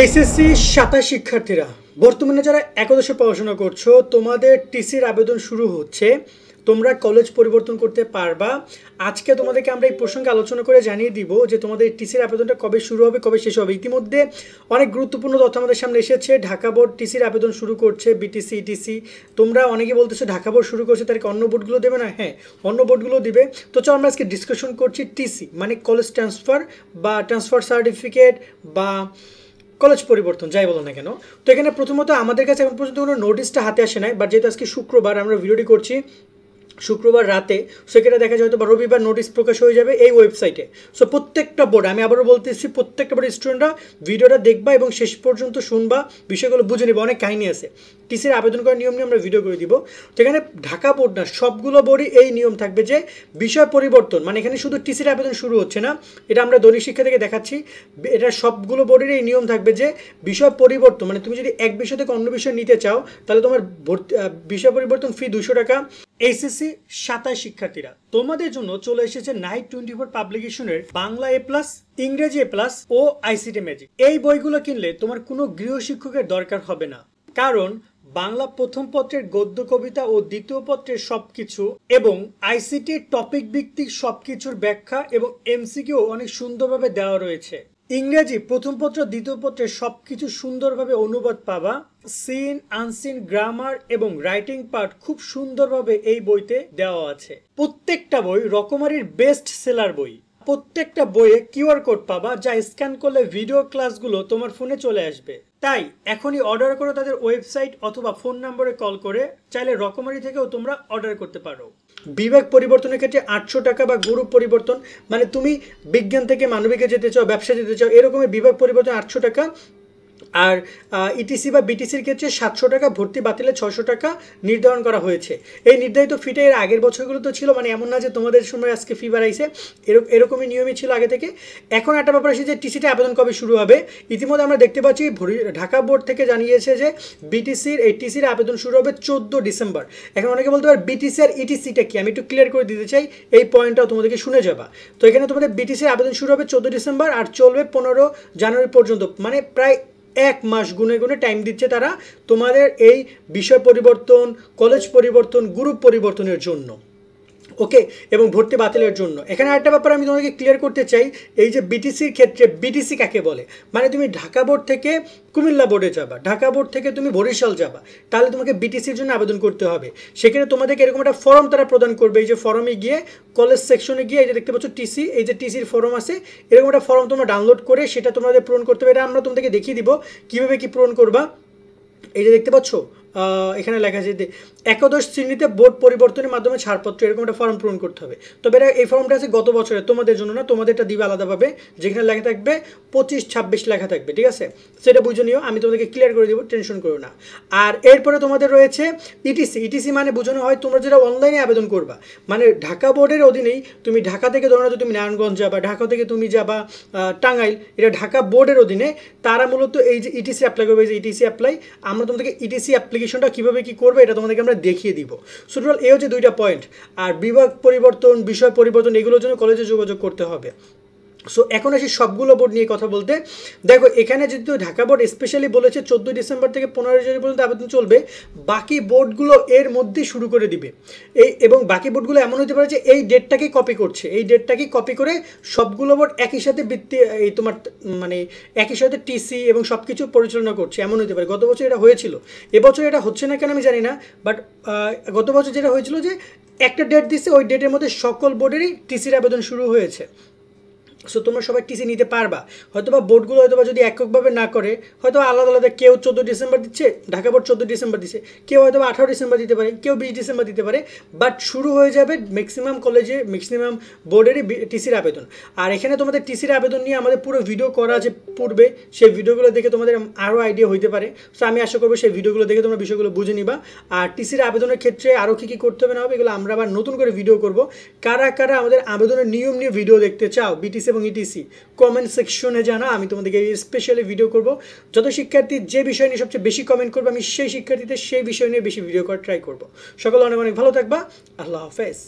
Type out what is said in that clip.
HSC ২৭ শিক্ষার্থীরা বর্তমানে যারা একাদশে পড়াশোনা করছো, তোমাদের টিসির আবেদন শুরু হচ্ছে। তোমরা কলেজ পরিবর্তন করতে পারবা। আজকে তোমাদেরকে আমরা এই প্রসঙ্গে আলোচনা করে জানিয়ে দিব যে তোমাদের টিসির আবেদনটা কবে শুরু হবে, কবে শেষ হবে। ইতিমধ্যে অনেক গুরুত্বপূর্ণ তথ্য আমাদের সামনে এসেছে। ঢাকা বোর্ড টিসির আবেদন শুরু করছে, বিটিসি, ইটিসি। তোমরা অনেকে বলতেছো ঢাকা বোর্ড শুরু করছে, তাদেরকে অন্য বোর্ডগুলো দেবে না? হ্যাঁ, অন্য বোর্ডগুলো দিবে। তো চলো আমরা আজকে ডিসকাশন করছি টিসি মানে কলেজ ট্রান্সফার বা ট্রান্সফার সার্টিফিকেট বা কলেজ পরিবর্তন, যাই বলো না কেন। তো এখানে প্রথমত আমাদের কাছে এখন পর্যন্ত কোনো নোটিশটা হাতে আসে নাই, বাট যেহেতু আজকে শুক্রবার আমরা ভিডিওটি করছি শুক্রবার রাতে, সেখানে দেখা যায় হয়তো বা রবিবার নোটিশ প্রকাশ হয়ে যাবে এই ওয়েবসাইটে। সো প্রত্যেকটা বোর্ড, আমি আবারও বলতেছি, প্রত্যেকটা বোর্ডের স্টুডেন্টরা ভিডিওটা দেখবা এবং শেষ পর্যন্ত শুনবা, বিষয়গুলো বুঝে নিবা। অনেক কাহিনী আছে, টিসির আবেদন করার নিয়ম নিয়ে আমরা ভিডিও করে দিব। তো এখানে ঢাকা বোর্ড না, সবগুলো বোর্ডই এই নিয়ম থাকবে যে বিষয় পরিবর্তন, মানে এখানে শুধু টিসির আবেদন শুরু হচ্ছে না, এটা আমরা দৈনিক শিক্ষা থেকে দেখাচ্ছি। এটা সবগুলো বোর্ডের এই নিয়ম থাকবে যে বিষয় পরিবর্তন, মানে তুমি যদি এক বিষয় থেকে অন্য বিষয় নিতে চাও তাহলে তোমার বিষয় পরিবর্তন ফি 200 টাকা। এইচএসসি ২৭ শিক্ষার্থীরা, তোমাদের জন্য চলে এসেছে নাইট 24 পাবলিকেশনের বাংলা এ প্লাস, ইংরেজি এ প্লাস ও আইসিটি ম্যাজিক। এই বইগুলো কিনলে তোমার কোনো গৃহশিক্ষকের দরকার হবে না, কারণ বাংলা প্রথম পত্রের গদ্য কবিতা ও দ্বিতীয় পত্রের সবকিছু এবং আইসিটির টপিক ভিত্তিক সবকিছুর ব্যাখ্যা এবং এমসিকিউ অনেক সুন্দরভাবে দেওয়া রয়েছে। ইংরেজি প্রথম পত্র দ্বিতীয় পত্রের সবকিছু সুন্দরভাবে অনুবাদ পাবা। সিন, আনসিন, গ্রামার এবং রাইটিং পার্ট খুব সুন্দরভাবে এই বইতে দেওয়া আছে। প্রত্যেকটা বই রকমারির বেস্ট সেলার বই। প্রত্যেকটা বইয়ে কিউআর কোড পাবা, যা স্ক্যান করলে ভিডিও ক্লাসগুলো তোমার ফোনে চলে আসবে। তাই এখনই অর্ডার করো তাদের ওয়েবসাইট অথবা ফোন নম্বরে কল করে। চাইলে রকমারি থেকেও তোমরা অর্ডার করতে পারো। বিভাগ পরিবর্তনের ক্ষেত্রে ৮০০ টাকা বা গ্রুপ পরিবর্তন, মানে তুমি বিজ্ঞান থেকে মানবিকে যেতে চাও, ব্যবসা যেতে চাও, এরকমের বিভাগ পরিবর্তন ৮০০ টাকা। আর ইটিসি বা বিটিসির ক্ষেত্রে ৭০০ টাকা, ভর্তি বাতিলে ৬০০ টাকা নির্ধারণ করা হয়েছে। এই নির্ধারিত ফিটা এর আগের বছরগুলো তো ছিল, মানে এমন না যে তোমাদের সময় আজকে ফি বাড়াইছে, এরকমই নিয়মই ছিল আগে থেকে। এখন একটা ব্যাপার আছে যে টিসিটা আবেদন কবে শুরু হবে। ইতিমধ্যে আমরা দেখতে পাচ্ছি ঢাকা বোর্ড থেকে জানিয়েছে যে বিটিসির এই টিসির আবেদন শুরু হবে 14 ডিসেম্বর। এখন অনেকে বলতে পারে বিটিসি আর ইটিসিটা কি, আমি একটু ক্লিয়ার করে দিতে চাই, এই পয়েন্টটাও তোমাদেরকে শুনে যাবা। তো এখানে তোমাদের বিটিসির আবেদন শুরু হবে 14 ডিসেম্বর আর চলবে 15 জানুয়ারি পর্যন্ত, মানে প্রায় এক মাস গুনে গুনে টাইম দিচ্ছে তারা তোমাদের এই বিষয় পরিবর্তন, কলেজ পরিবর্তন, গ্রুপ পরিবর্তনের জন্য, ওকে, এবং ভর্তি বাতিলের জন্য। এখানে আরেকটা ব্যাপার আমি তোমাদেরকে ক্লিয়ার করতে চাই, এই যে বিটিসির ক্ষেত্রে বিটিসি কাকে বলে, মানে তুমি ঢাকা বোর্ড থেকে কুমিল্লা বোর্ডে যাবা, ঢাকা বোর্ড থেকে তুমি বরিশাল যাবা, তাহলে তোমাকে বিটিসির জন্য আবেদন করতে হবে। সেখানে তোমাদেরকে এরকম একটা ফর্ম তারা প্রদান করবে। এই যে ফর্মে গিয়ে কলেজ সেকশনে গিয়ে এই যে দেখতে পাচ্ছ টিসি, এই যে টিসির ফর্ম আছে, এরকম একটা ফর্ম তোমরা ডাউনলোড করে সেটা তোমাদের পূরণ করতে হবে। এটা আমরা তোমাদেরকে দেখিয়ে দিব কীভাবে কি পূরণ করবা। এই যে দেখতে পাচ্ছ এখানে লেখা আছে যে একাদশ শ্রেণীতে বোর্ড পরিবর্তনের মাধ্যমে ছাড়পত্র, এরকম একটা ফর্ম পূরণ করতে হবে। তবে এই ফর্মটা আছে গত বছরে, তোমাদের জন্য না, তোমাদেরটা দিবে আলাদাভাবে, যেখানে লেখা থাকবে 25-26 লেখা থাকবে, ঠিক আছে? সেটা বুঝে নিও, আমি তোমাদেরকে ক্লিয়ার করে দিব, টেনশন করো না। আর এরপরে তোমাদের রয়েছে ইটিসি। ইটিসি মানে বোঝানো হয় তোমরা যেটা অনলাইনে আবেদন করবা, মানে ঢাকা বোর্ডের অধীনেই। তুমি ঢাকা থেকে ধরো তুমি নারায়ণগঞ্জ যাবা, ঢাকা থেকে তুমি যাবা টাঙ্গাইল, এটা ঢাকা বোর্ডের অধীনে। তারা মূলত এই যে ইটিসি অ্যাপ্লাই করবে, এই যে ইটিসি অ্যাপ্লাই, আমরা তোমাদেরকে ইটিসি অ্যাপ্লিকেশনটা কীভাবে কী করবে এটা তোমাদেরকে আমরা দেখিয়ে দিব। সো টোটাল এই হচ্ছে 2টা পয়েন্ট। আর বিভাগ পরিবর্তন, বিষয় পরিবর্তন, এগুলোর জন্য কলেজে যোগাযোগ করতে হবে। সো এখন আসি সবগুলো বোর্ড নিয়ে কথা বলতে। দেখো এখানে যেহেতু ঢাকা বোর্ড স্পেশালি বলেছে 14 ডিসেম্বর থেকে 15 জানুয়ারি পর্যন্ত আবেদন চলবে, বাকি বোর্ডগুলো এর মধ্যেই শুরু করে দিবে। এবং বাকি বোর্ডগুলো এমন হতে পারে যে এই ডেটটাকেই কপি করছে, এই ডেটটাকেই কপি করে সবগুলো বোর্ড একই সাথে এই তোমার মানে একই সাথে টিসি এবং সব কিছু পরিচালনা করছে, এমন হতে পারে। গত বছর এটা হয়েছিল, এবছর এটা হচ্ছে না কেন আমি জানি না, বাট গত বছর যেটা হয়েছিল যে একটা ডেট দিচ্ছে, ওই ডেটের মধ্যে সকল বোর্ডেরই টিসির আবেদন শুরু হয়েছে। সো তোমরা সবাই টিসি নিতে পারবা। হয়তো বা বোর্ডগুলো হয়তো বা যদি এককভাবে না করে, হয়তো আলাদা আলাদা, কেউ 14 ডিসেম্বর দিচ্ছে, ঢাকা বোর্ড 14 ডিসেম্বর দিচ্ছে, কেউ হয়তো বা 18 ডিসেম্বর দিতে পারে, কেউ 20 ডিসেম্বর দিতে পারে, বাট শুরু হয়ে যাবে ম্যাক্সিমাম কলেজে, ম্যাক্সিমাম বোর্ডেরই টিসির আবেদন। আর এখানে তোমাদের টিসির আবেদন নিয়ে আমাদের পুরো ভিডিও করা আছে পূর্বে, সেই ভিডিওগুলো দেখে তোমাদের আরও আইডিয়া হইতে পারে। সো আমি আশা করবো সেই ভিডিওগুলো দেখে তোমরা বিষয়গুলো বুঝে নিবা। আর টিসির আবেদনের ক্ষেত্রে আরও কী কী করতে হবে না হবে এগুলো আমরা আবার নতুন করে ভিডিও করব। কারা কারা আমাদের আবেদনের নিয়ম নিয়ে ভিডিও দেখতে চাও বিটিসি এবং ইটিসি, কমেন্ট সেকশনে জানা, আমি তোমাদেরকে স্পেশালি ভিডিও করব। যত শিক্ষার্থী যে বিষয় নিয়ে সবচেয়ে বেশি কমেন্ট করবে, আমি সেই শিক্ষার্থীদের সেই বিষয় নিয়ে বেশি ভিডিও করার ট্রাই করব। সকলে অনেক অনেক ভালো থাকবা। আল্লাহ হাফেজ।